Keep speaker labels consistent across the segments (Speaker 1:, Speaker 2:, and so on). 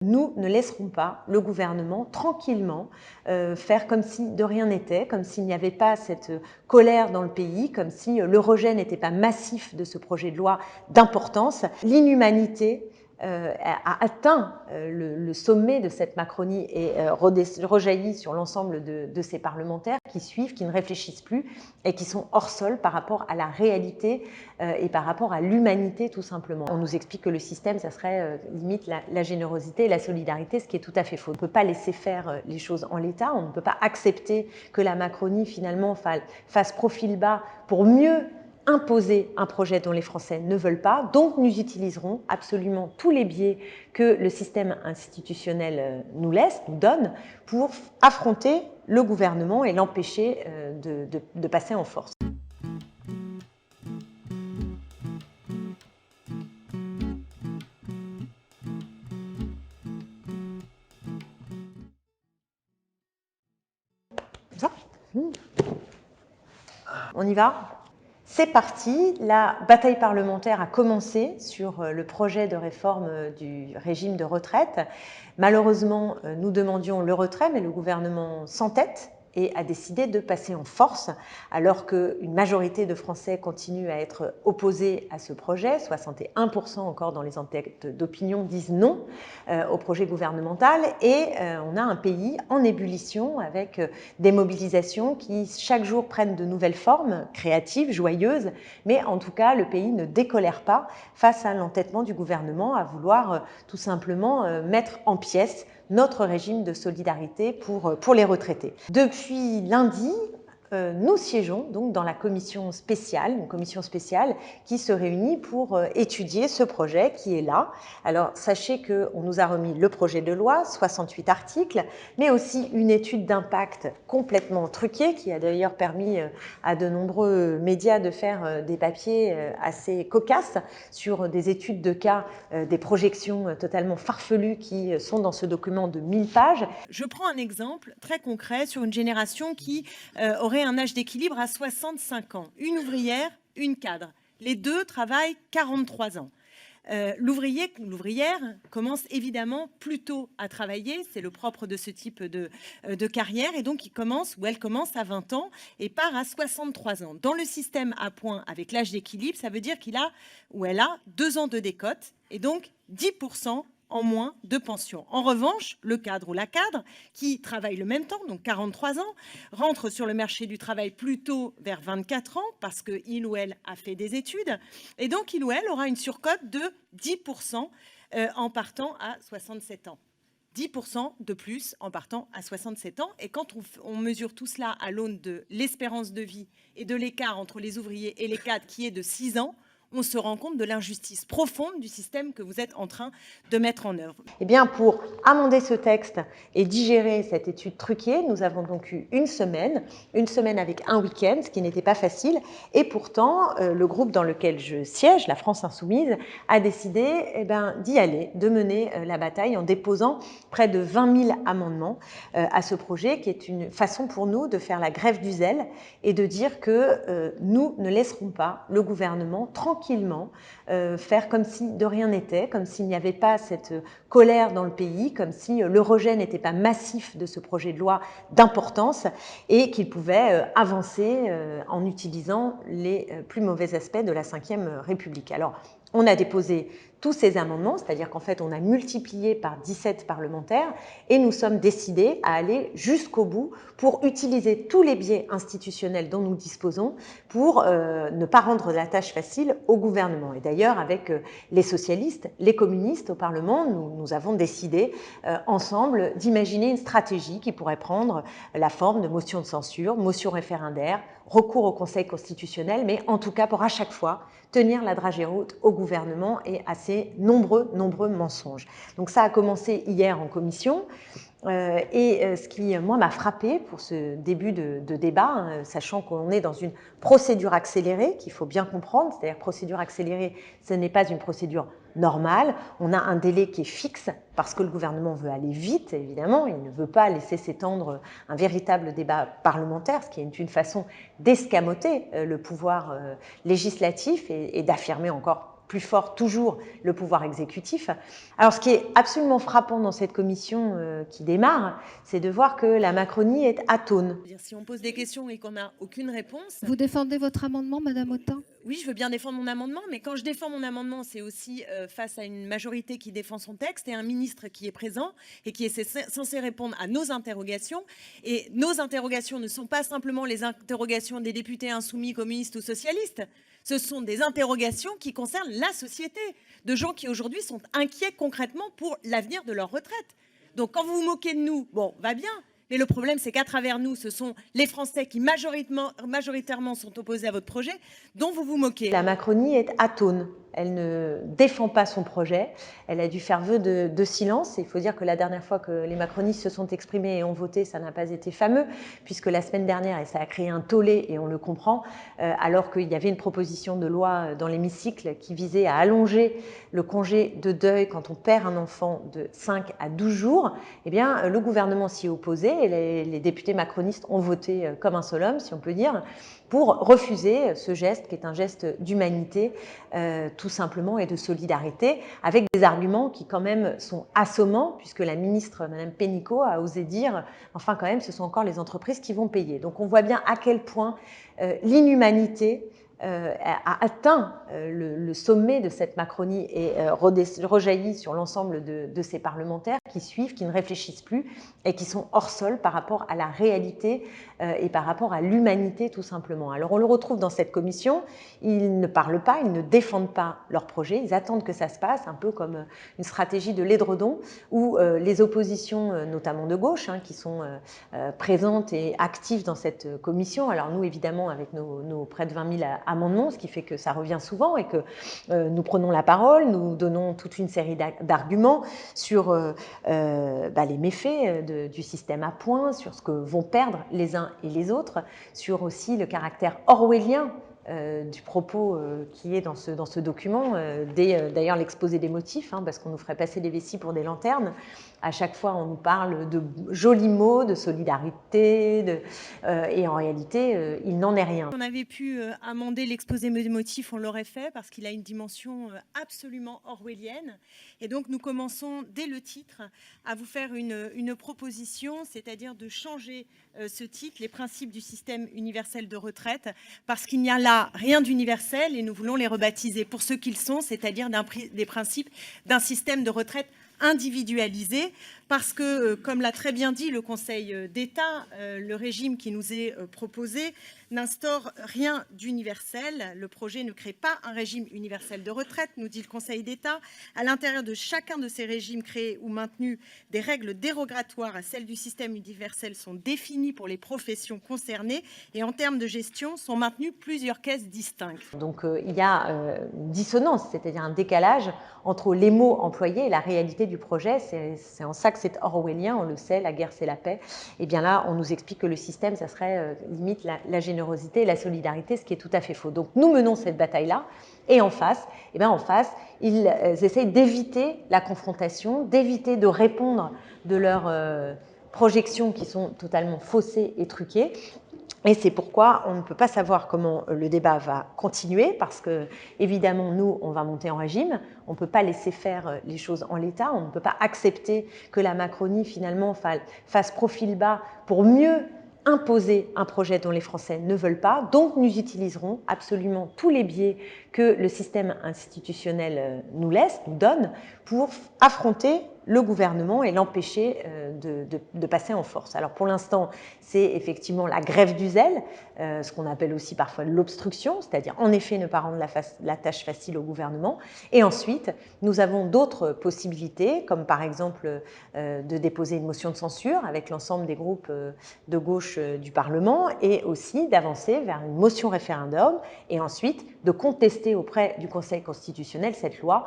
Speaker 1: Nous ne laisserons pas le gouvernement tranquillement faire comme si de rien n'était, comme s'il n'y avait pas cette colère dans le pays, comme si le rejet n'était pas massif de ce projet de loi d'importance. L'inhumanité a atteint le sommet de cette Macronie et rejaillit sur l'ensemble de ces parlementaires qui suivent, qui ne réfléchissent plus et qui sont hors sol par rapport à la réalité et par rapport à l'humanité tout simplement. On nous explique que le système, ça serait limite la générosité et la solidarité, ce qui est tout à fait faux. On ne peut pas laisser faire les choses en l'état, on ne peut pas accepter que la Macronie finalement fasse profil bas pour mieux imposer un projet dont les Français ne veulent pas. Donc nous utiliserons absolument tous les biais que le système institutionnel nous laisse, nous donne, pour affronter le gouvernement et l'empêcher de passer en force. Ça. On y va ? C'est parti, la bataille parlementaire a commencé sur le projet de réforme du régime de retraite. Malheureusement, nous demandions le retrait, mais le gouvernement s'entête et a décidé de passer en force, alors qu'une majorité de Français continue à être opposés à ce projet. 61% encore dans les enquêtes d'opinion disent non au projet gouvernemental. Et on a un pays en ébullition avec des mobilisations qui chaque jour prennent de nouvelles formes, créatives, joyeuses, mais en tout cas, le pays ne décolère pas face à l'entêtement du gouvernement à vouloir tout simplement mettre en pièces notre régime de solidarité pour les retraités. Depuis lundi, nous siégeons donc dans la commission spéciale, une commission spéciale qui se réunit pour étudier ce projet qui est là. Alors sachez qu'on nous a remis le projet de loi, 68 articles, mais aussi une étude d'impact complètement truquée qui a d'ailleurs permis à de nombreux médias de faire des papiers assez cocasses sur des études de cas, des projections totalement farfelues qui sont dans ce document de 1000 pages.
Speaker 2: Je prends un exemple très concret sur une génération qui aurait un âge d'équilibre à 65 ans. Une ouvrière, une cadre. Les deux travaillent 43 ans. L'ouvrière commence évidemment plus tôt à travailler, c'est le propre de ce type de carrière, et donc elle commence à 20 ans et part à 63 ans. Dans le système à points avec l'âge d'équilibre, ça veut dire qu'il a ou elle a 2 ans de décote et donc 10% en moins de pension. En revanche, le cadre ou la cadre qui travaille le même temps, donc 43 ans, rentre sur le marché du travail plutôt vers 24 ans parce qu'il ou elle a fait des études et donc il ou elle aura une surcote de 10% en partant à 67 ans. 10% de plus en partant à 67 ans. Et quand on mesure tout cela à l'aune de l'espérance de vie et de l'écart entre les ouvriers et les cadres qui est de 6 ans, on se rend compte de l'injustice profonde du système que vous êtes en train de mettre en œuvre.
Speaker 1: Eh bien, pour amender ce texte et digérer cette étude truquée, nous avons donc eu une semaine avec un week-end, ce qui n'était pas facile. Et pourtant, le groupe dans lequel je siège, la France Insoumise, a décidé d'y aller, de mener la bataille en déposant près de 20 000 amendements à ce projet, qui est une façon pour nous de faire la grève du zèle et de dire que nous ne laisserons pas le gouvernement tranquillement faire comme si de rien n'était, comme s'il n'y avait pas cette colère dans le pays, comme si le rejet n'était pas massif de ce projet de loi d'importance et qu'il pouvait avancer en utilisant les plus mauvais aspects de la Ve République. Alors, on a déposé tous ces amendements, c'est-à-dire qu'en fait, on a multiplié par 17 parlementaires et nous sommes décidés à aller jusqu'au bout pour utiliser tous les biais institutionnels dont nous disposons pour ne pas rendre la tâche facile au gouvernement. Et d'ailleurs, avec les socialistes, les communistes au Parlement, nous avons décidé ensemble d'imaginer une stratégie qui pourrait prendre la forme de motion de censure, motion référendaire, recours au Conseil constitutionnel, mais en tout cas pour à chaque fois tenir la dragée haute au gouvernement et à ses nombreux mensonges. Donc ça a commencé hier en commission. Ce qui, moi, m'a frappée pour ce début de débat, sachant qu'on est dans une procédure accélérée, qu'il faut bien comprendre, c'est-à-dire procédure accélérée, ce n'est pas une procédure normale, on a un délai qui est fixe, parce que le gouvernement veut aller vite, évidemment, il ne veut pas laisser s'étendre un véritable débat parlementaire, ce qui est une façon d'escamoter le pouvoir législatif et d'affirmer encore plus fort toujours le pouvoir exécutif. Alors ce qui est absolument frappant dans cette commission qui démarre, c'est de voir que la Macronie est atone.
Speaker 2: Si on pose des questions et qu'on n'a aucune réponse...
Speaker 3: Vous défendez votre amendement, Madame Autain ?
Speaker 2: Oui, je veux bien défendre mon amendement, mais quand je défends mon amendement, c'est aussi face à une majorité qui défend son texte et un ministre qui est présent et qui est censé répondre à nos interrogations. Et nos interrogations ne sont pas simplement les interrogations des députés insoumis, communistes ou socialistes. Ce sont des interrogations qui concernent la société, de gens qui aujourd'hui sont inquiets concrètement pour l'avenir de leur retraite. Donc quand vous vous moquez de nous, bon, va bien. Mais le problème, c'est qu'à travers nous, ce sont les Français qui majoritairement sont opposés à votre projet, dont vous vous moquez.
Speaker 1: La Macronie est atone. Elle ne défend pas son projet. Elle a dû faire vœu de silence. Il faut dire que la dernière fois que les macronistes se sont exprimés et ont voté, ça n'a pas été fameux, puisque la semaine dernière, et ça a créé un tollé, et on le comprend, alors qu'il y avait une proposition de loi dans l'hémicycle qui visait à allonger le congé de deuil quand on perd un enfant de 5 à 12 jours, eh bien, le gouvernement s'y est opposé et les députés macronistes ont voté comme un seul homme, si on peut dire, pour refuser ce geste qui est un geste d'humanité tout simplement et de solidarité, avec des arguments qui quand même sont assommants, puisque la ministre, Madame Pénicaud, a osé dire, enfin quand même, ce sont encore les entreprises qui vont payer. Donc on voit bien à quel point l'inhumanité a atteint le sommet de cette Macronie et rejaillit sur l'ensemble de ces parlementaires qui suivent, qui ne réfléchissent plus et qui sont hors sol par rapport à la réalité et par rapport à l'humanité tout simplement. Alors on le retrouve dans cette commission, ils ne parlent pas, ils ne défendent pas leur projet, ils attendent que ça se passe, un peu comme une stratégie de l'édredon où les oppositions, notamment de gauche, qui sont présentes et actives dans cette commission. Alors nous, évidemment, avec nos près de 20 000 amendements, ce qui fait que ça revient souvent et que nous prenons la parole, nous donnons toute une série d'arguments sur les méfaits du système à points, sur ce que vont perdre les uns et les autres, sur aussi le caractère orwellien du propos qui est dans ce document, d'ailleurs l'exposé des motifs, parce qu'on nous ferait passer des vessies pour des lanternes. À chaque fois, on nous parle de jolis mots, de solidarité, et en réalité, il n'en est rien.
Speaker 2: On avait pu amender l'exposé des motifs, on l'aurait fait, parce qu'il a une dimension absolument orwellienne. Et donc, nous commençons, dès le titre, à vous faire une proposition, c'est-à-dire de changer ce titre, les principes du système universel de retraite, parce qu'il n'y a là rien d'universel et nous voulons les rebaptiser pour ce qu'ils sont, c'est-à-dire des principes d'un système de retraite individualisé, parce que, comme l'a très bien dit le Conseil d'État, le régime qui nous est proposé n'instaure rien d'universel. Le projet ne crée pas un régime universel de retraite, nous dit le Conseil d'État. À l'intérieur de chacun de ces régimes créés ou maintenus, des règles dérogatoires à celles du système universel sont définies pour les professions concernées et en termes de gestion sont maintenues plusieurs caisses distinctes.
Speaker 1: Donc il y a une dissonance, c'est-à-dire un décalage entre les mots employés et la réalité du projet. C'est en ça que c'est orwellien, on le sait, la guerre c'est la paix. Et bien là, on nous explique que le système, ça serait limite la générosité et la solidarité, ce qui est tout à fait faux. Donc nous menons cette bataille-là, et en face, ils essayent d'éviter la confrontation, d'éviter de répondre de leurs projections qui sont totalement faussées et truquées. Et c'est pourquoi on ne peut pas savoir comment le débat va continuer, parce que, évidemment, nous, on va monter en régime. On ne peut pas laisser faire les choses en l'état. On ne peut pas accepter que la Macronie, finalement, fasse profil bas pour mieux imposer un projet dont les Français ne veulent pas. Donc, nous utiliserons absolument tous les biais que le système institutionnel nous laisse, nous donne, pour affronter le gouvernement et l'empêcher de passer en force. Alors pour l'instant, c'est effectivement la grève du zèle, ce qu'on appelle aussi parfois l'obstruction, c'est-à-dire en effet ne pas rendre la tâche facile au gouvernement. Et ensuite, nous avons d'autres possibilités, comme par exemple de déposer une motion de censure avec l'ensemble des groupes de gauche du Parlement, et aussi d'avancer vers une motion référendum, et ensuite de contester auprès du Conseil constitutionnel cette loi,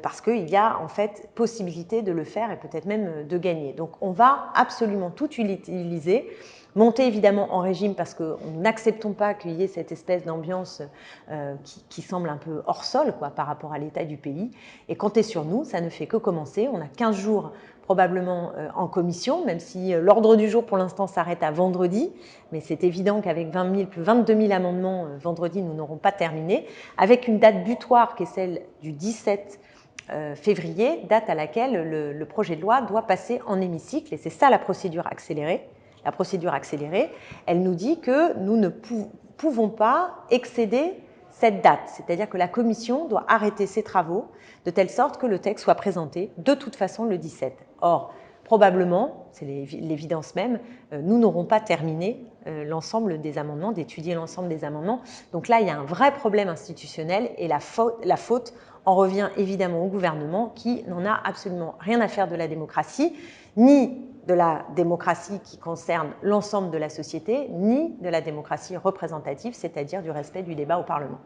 Speaker 1: parce qu'il y a en fait possibilité de le faire et peut-être même de gagner. Donc on va absolument tout utiliser, monter évidemment en régime parce que nous n'acceptons pas qu'il y ait cette espèce d'ambiance qui semble un peu hors sol par rapport à l'état du pays, et compter sur nous, ça ne fait que commencer. On a 15 jours probablement en commission, même si l'ordre du jour pour l'instant s'arrête à vendredi, mais c'est évident qu'avec 22 000 amendements, vendredi, nous n'aurons pas terminé, avec une date butoir qui est celle du 17 février, date à laquelle le projet de loi doit passer en hémicycle, et c'est ça la procédure accélérée. La procédure accélérée, elle nous dit que nous ne pouvons pas excéder cette date, c'est-à-dire que la commission doit arrêter ses travaux de telle sorte que le texte soit présenté de toute façon le 17. Or, probablement, c'est l'évidence même, nous n'aurons pas terminé l'ensemble des amendements, d'étudier l'ensemble des amendements. Donc là, il y a un vrai problème institutionnel et la faute en revient évidemment au gouvernement qui n'en a absolument rien à faire de la démocratie, ni de la démocratie qui concerne l'ensemble de la société, ni de la démocratie représentative, c'est-à-dire du respect du débat au Parlement.